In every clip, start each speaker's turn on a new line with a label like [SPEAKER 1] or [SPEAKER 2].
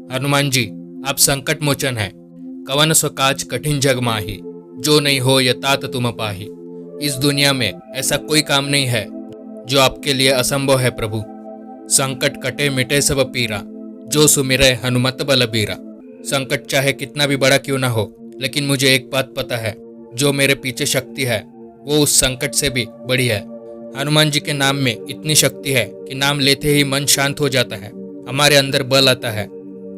[SPEAKER 1] हनुमान जी, आप संकट मोचन है। कवन सो काज कठिन जग माही, जो नहीं हो यतात तुम पाही। इस दुनिया में ऐसा कोई काम नहीं है जो आपके लिए असंभव है प्रभु। संकट कटे मिटे सब पीरा, जो सुमिरै हनुमत बलबीरा। संकट चाहे कितना भी बड़ा क्यों ना हो, लेकिन मुझे एक बात पता है, जो मेरे पीछे शक्ति है वो उस संकट से भी बड़ी है। हनुमान जी के नाम में इतनी शक्ति है कि नाम लेते ही मन शांत हो जाता है, हमारे अंदर बल आता है।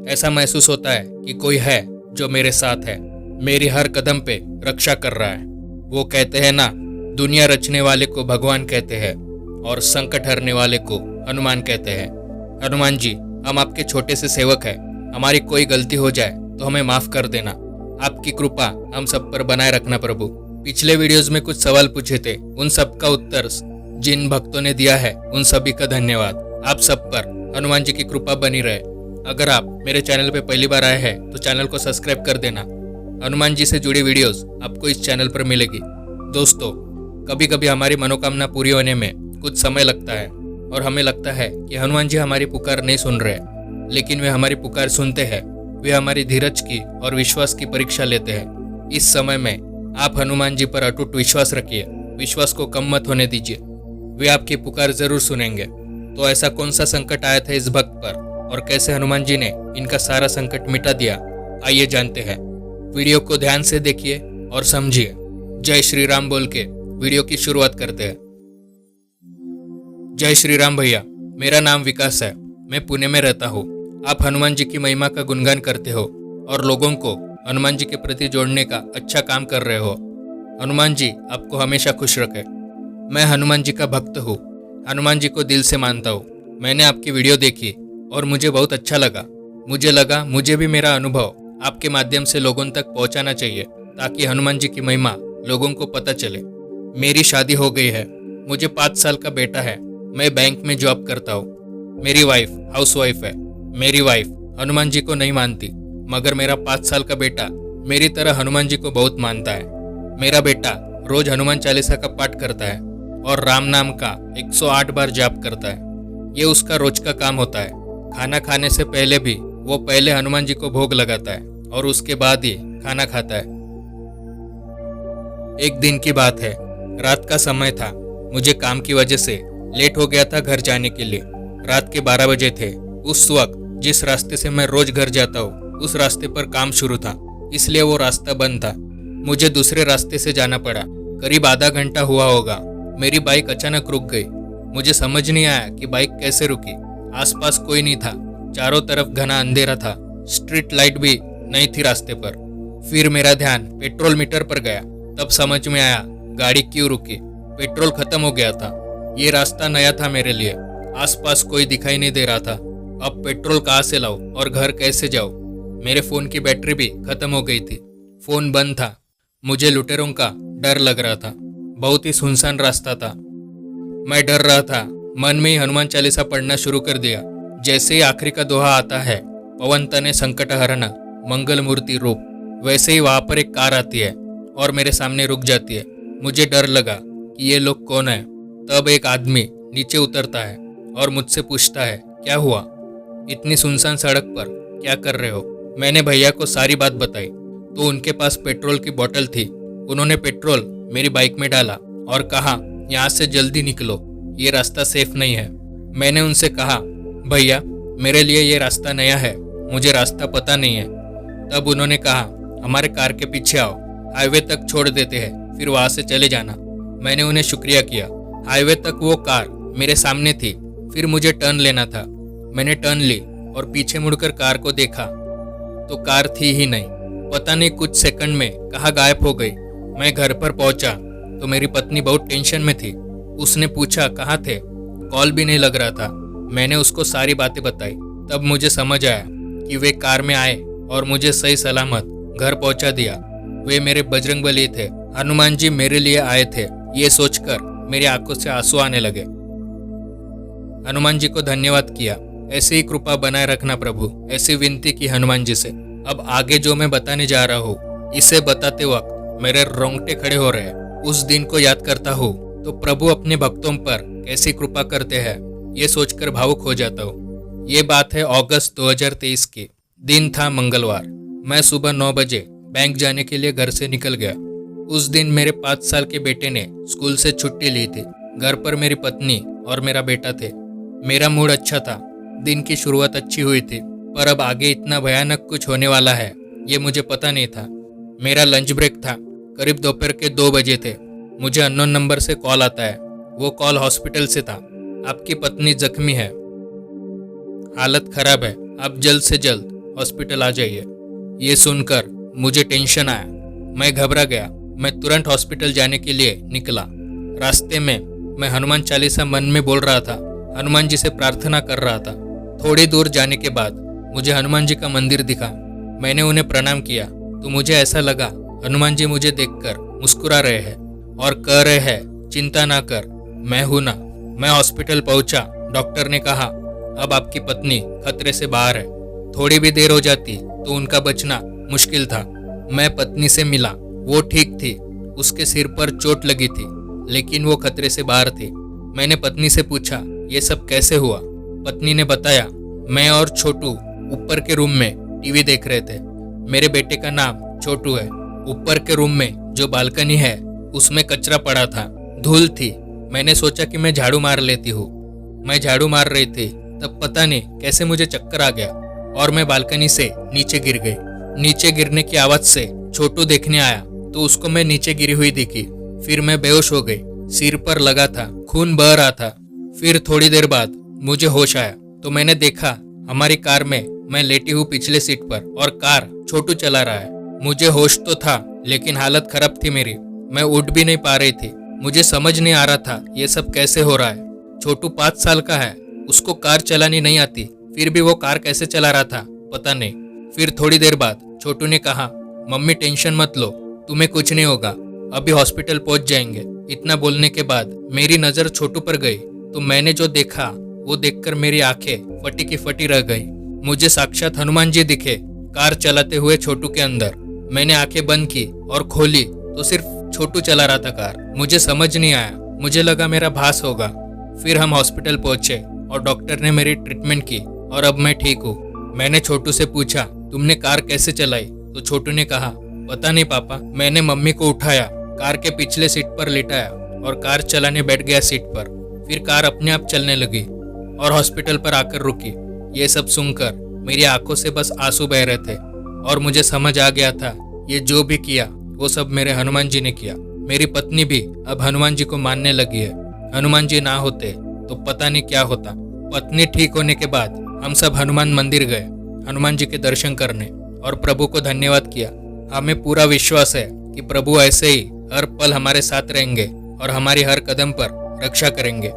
[SPEAKER 1] ऐसा महसूस होता है कि कोई है जो मेरे साथ है, मेरी हर कदम पे रक्षा कर रहा है। वो कहते हैं ना, दुनिया रचने वाले को भगवान कहते हैं और संकट हरने वाले को हनुमान कहते हैं। हनुमान जी, हम आपके छोटे से सेवक हैं। हमारी कोई गलती हो जाए तो हमें माफ कर देना। आपकी कृपा हम सब पर बनाए रखना प्रभु। पिछले वीडियोस में कुछ सवाल पूछे थे, उन सब का उत्तर जिन भक्तों ने दिया है उन सभी का धन्यवाद। आप सब पर हनुमान जी की कृपा बनी रहे। अगर आप मेरे चैनल पे पहली बार आए हैं तो चैनल को सब्सक्राइब कर देना। हनुमान जी से जुड़ी वीडियोस आपको इस चैनल पर मिलेगी। दोस्तों, कभी कभी हमारी मनोकामना पूरी होने में कुछ समय लगता है और हमें लगता है कि हनुमान जी हमारी पुकार नहीं सुन रहे, लेकिन वे हमारी पुकार सुनते हैं। वे हमारी धीरज की और विश्वास की परीक्षा लेते हैं। इस समय में आप हनुमान जी पर अटूट विश्वास रखिए, विश्वास को कम मत होने दीजिए। वे आपकी पुकार जरूर सुनेंगे। तो ऐसा कौन सा संकट आया था इस भक्त पर और कैसे हनुमान जी ने इनका सारा संकट मिटा दिया, आइए जानते हैं। वीडियो को ध्यान से देखिए और समझिए। जय श्री राम बोल के वीडियो की शुरुआत करते हैं। जय श्री राम भैया, मेरा नाम विकास है। मैं पुणे में रहता हूँ। आप हनुमान जी की महिमा का गुणगान करते हो और लोगों को हनुमान जी के प्रति जोड़ने का अच्छा काम कर रहे हो। हनुमान जी आपको हमेशा खुश रखे। मैं हनुमान जी का भक्त हूँ, हनुमान जी को दिल से मानता हूँ। मैंने आपकी वीडियो देखी और मुझे बहुत अच्छा लगा। मुझे लगा मुझे भी मेरा अनुभव आपके माध्यम से लोगों तक पहुँचाना चाहिए, ताकि हनुमान जी की महिमा लोगों को पता चले। मेरी शादी हो गई है, मुझे 5 साल का बेटा है। मैं बैंक में जॉब करता हूँ। मेरी वाइफ हाउसवाइफ है। मेरी वाइफ हनुमान जी को नहीं मानती, मगर मेरा 5 साल का बेटा मेरी तरह हनुमान जी को बहुत मानता है। मेरा बेटा रोज हनुमान चालीसा का पाठ करता है और राम नाम का 108 बार जाप करता है। ये उसका रोज का काम होता है। खाना खाने से पहले भी वो पहले हनुमान जी को भोग लगाता है और उसके बाद ही खाना खाता है। एक दिन की बात है, रात का समय था। मुझे काम की वजह से लेट हो गया था घर जाने के लिए। रात के 12 बजे थे। उस वक्त जिस रास्ते से मैं रोज घर जाता हूँ उस रास्ते पर काम शुरू था, इसलिए वो रास्ता बंद था। मुझे दूसरे रास्ते से जाना पड़ा। करीब आधा घंटा हुआ होगा, मेरी बाइक अचानक रुक गई। मुझे समझ नहीं आया कि बाइक कैसे रुकी। आसपास कोई नहीं था, चारों तरफ घना अंधेरा था, स्ट्रीट लाइट भी नहीं थी रास्ते पर। फिर मेरा ध्यान पेट्रोल मीटर पर गया, तब समझ में आया गाड़ी क्यों रुकी। पेट्रोल खत्म हो गया था। ये रास्ता नया था मेरे लिए, आसपास कोई दिखाई नहीं दे रहा था। अब पेट्रोल कहाँ से लाऊं और घर कैसे जाऊं? मेरे फोन की बैटरी भी खत्म हो गई थी, फोन बंद था। मुझे लुटेरों का डर लग रहा था। बहुत ही सुनसान रास्ता था। मैं डर रहा था। मन में ही हनुमान चालीसा पढ़ना शुरू कर दिया। जैसे ही आखिरी का दोहा आता है, पवन तने संकट हरना मंगल मूर्ति रूप, वैसे ही वहां पर एक कार आती है और मेरे सामने रुक जाती है। मुझे डर लगा कि ये लोग कौन है। तब एक आदमी नीचे उतरता है और मुझसे पूछता है, क्या हुआ? इतनी सुनसान सड़क पर क्या कर रहे हो? मैंने भैया को सारी बात बताई तो उनके पास पेट्रोल की बोतल थी। उन्होंने पेट्रोल मेरी बाइक में डाला और कहा, यहाँ से जल्दी निकलो, ये रास्ता सेफ नहीं है। मैंने उनसे कहा, भैया मेरे लिए ये रास्ता नया है, मुझे रास्ता पता नहीं है। तब उन्होंने कहा, हमारे कार के पीछे आओ, हाईवे तक छोड़ देते हैं, फिर वहाँ से चले जाना। मैंने उन्हें शुक्रिया किया। हाईवे तक वो कार मेरे सामने थी। फिर मुझे टर्न लेना था। मैंने टर्न ली और पीछे मुड़कर कार को देखा तो कार थी ही नहीं। पता नहीं कुछ सेकंड में कहाँ गायब हो गई। मैं घर पर पहुंचा तो मेरी पत्नी बहुत टेंशन में थी। उसने पूछा कहाँ थे, कॉल भी नहीं लग रहा था। मैंने उसको सारी बातें बताई। तब मुझे समझ आया कि वे कार में आए और मुझे सही सलामत घर पहुंचा दिया। वे मेरे बजरंगबली थे, हनुमान जी मेरे लिए आए थे। ये सोचकर मेरी आंखों से आंसू आने लगे। हनुमान जी को धन्यवाद किया। ऐसी ही कृपा बनाए रखना प्रभु, ऐसी विनती की हनुमान जी से। अब आगे जो मैं बताने जा रहा हूँ, इसे बताते वक्त मेरे रोंगटे खड़े हो रहे हैं। उस दिन को याद करता हूँ तो प्रभु अपने भक्तों पर कैसी कृपा करते हैं, ये सोचकर भावुक हो जाता हूँ। ये बात है अगस्त 2023 की। दिन था मंगलवार। मैं सुबह 9 बजे बैंक जाने के लिए घर से निकल गया। उस दिन मेरे 5 साल के बेटे ने स्कूल से छुट्टी ली थी। घर पर मेरी पत्नी और मेरा बेटा थे। मेरा मूड अच्छा था। दिन की शुरुआत अच्छी हुई थी, पर अब आगे इतना भयानक कुछ होने वाला है ये मुझे पता नहीं था। मेरा लंच ब्रेक था। करीब दोपहर के 2 बजे थे। मुझे अननोन नंबर से कॉल आता है। वो कॉल हॉस्पिटल से था। आपकी पत्नी जख्मी है, हालत खराब है, आप जल्द से जल्द हॉस्पिटल आ जाइए। ये सुनकर मुझे टेंशन आया। मैं घबरा गया। मैं तुरंत हॉस्पिटल जाने के लिए निकला। रास्ते में मैं हनुमान चालीसा मन में बोल रहा था, हनुमान जी से प्रार्थना कर रहा था। थोड़ी दूर जाने के बाद मुझे हनुमान जी का मंदिर दिखा। मैंने उन्हें प्रणाम किया तो मुझे ऐसा लगा हनुमान जी मुझे देखकर मुस्कुरा रहे हैं और कह रहे हैं, चिंता ना कर, मैं हूं ना। मैं हॉस्पिटल पहुंचा। डॉक्टर ने कहा अब आपकी पत्नी खतरे से बाहर है। थोड़ी भी देर हो जाती तो उनका बचना मुश्किल था। मैं पत्नी से मिला। वो ठीक थी। उसके सिर पर चोट लगी थी, लेकिन वो खतरे से बाहर थी। मैंने पत्नी से पूछा ये सब कैसे हुआ। पत्नी ने बताया, मैं और छोटू ऊपर के रूम में टीवी देख रहे थे। मेरे बेटे का नाम छोटू है। ऊपर के रूम में जो बालकनी है उसमें कचरा पड़ा था, धूल थी। मैंने सोचा कि मैं झाड़ू मार लेती हूँ। मैं झाड़ू मार रही थी तब पता नहीं कैसे मुझे चक्कर आ गया और मैं बालकनी से नीचे गिर गई। नीचे गिरने की आवाज से छोटू देखने आया तो उसको मैं नीचे गिरी हुई दिखी। फिर मैं बेहोश हो गई। सिर पर लगा था, खून बह रहा था। फिर थोड़ी देर बाद मुझे होश आया तो मैंने देखा हमारी कार में मैं लेटी हूँ पिछले सीट पर और कार छोटू चला रहा है। मुझे होश तो था लेकिन हालत खराब थी मेरी। मैं उठ भी नहीं पा रही थी। मुझे समझ नहीं आ रहा था ये सब कैसे हो रहा है। छोटू 5 साल का है, उसको कार चलानी नहीं आती, फिर भी वो कार कैसे चला रहा था पता नहीं। फिर थोड़ी देर बाद छोटू ने कहा, मम्मी टेंशन मत लो, तुम्हें कुछ नहीं होगा, अभी हॉस्पिटल पहुंच जाएंगे। इतना बोलने के बाद मेरी नजर छोटू पर गई तो मैंने जो देखा वो देखकर मेरी आंखें फटी की फटी रह गई। मुझे साक्षात हनुमान जी दिखे कार चलाते हुए छोटू के अंदर। मैंने आंखें बंद की और खोली तो सिर्फ छोटू चला रहा था कार। मुझे समझ नहीं आया, मुझे लगा मेरा भास होगा। फिर हम हॉस्पिटल पहुंचे और डॉक्टर ने मेरी ट्रीटमेंट की और अब मैं ठीक हूँ। मैंने छोटू से पूछा, तुमने कार कैसे चलाई? तो छोटू ने कहा, पता नहीं पापा, मैंने मम्मी को उठाया, कार के पिछले सीट पर लिटाया और कार चलाने बैठ गया सीट पर। फिर कार अपने आप चलने लगी और हॉस्पिटल पर आकर रुकी। ये सब सुनकर मेरी आंखों से बस आंसू बह रहे थे और मुझे समझ आ गया था ये जो भी किया वो सब मेरे हनुमान जी ने किया। मेरी पत्नी भी अब हनुमान जी को मानने लगी है। हनुमान जी ना होते तो पता नहीं क्या होता। पत्नी ठीक होने के बाद हम सब हनुमान मंदिर गए हनुमान जी के दर्शन करने और प्रभु को धन्यवाद किया। हमें पूरा विश्वास है कि प्रभु ऐसे ही हर पल हमारे साथ रहेंगे और हमारी हर कदम पर रक्षा करेंगे।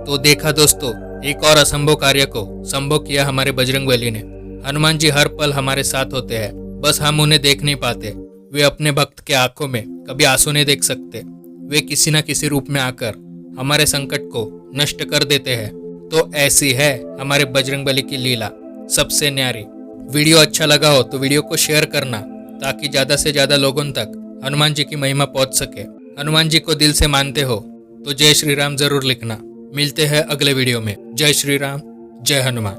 [SPEAKER 1] तो देखा दोस्तों, एक और असंभव कार्य को संभव किया हमारे बजरंगबली ने। हनुमान जी हर पल हमारे साथ होते हैं, बस हम उन्हें देख नहीं पाते। वे अपने भक्त के आंखों में कभी आंसू नहीं देख सकते। वे किसी न किसी रूप में आकर हमारे संकट को नष्ट कर देते हैं। तो ऐसी है हमारे बजरंगबली की लीला, सबसे न्यारी। वीडियो अच्छा लगा हो तो वीडियो को शेयर करना ताकि ज्यादा से ज्यादा लोगों तक हनुमान जी की महिमा पहुंच सके। हनुमान जी को दिल से मानते हो तो जय श्री राम जरूर लिखना। मिलते हैं अगले वीडियो में। जय श्री राम, जय हनुमान।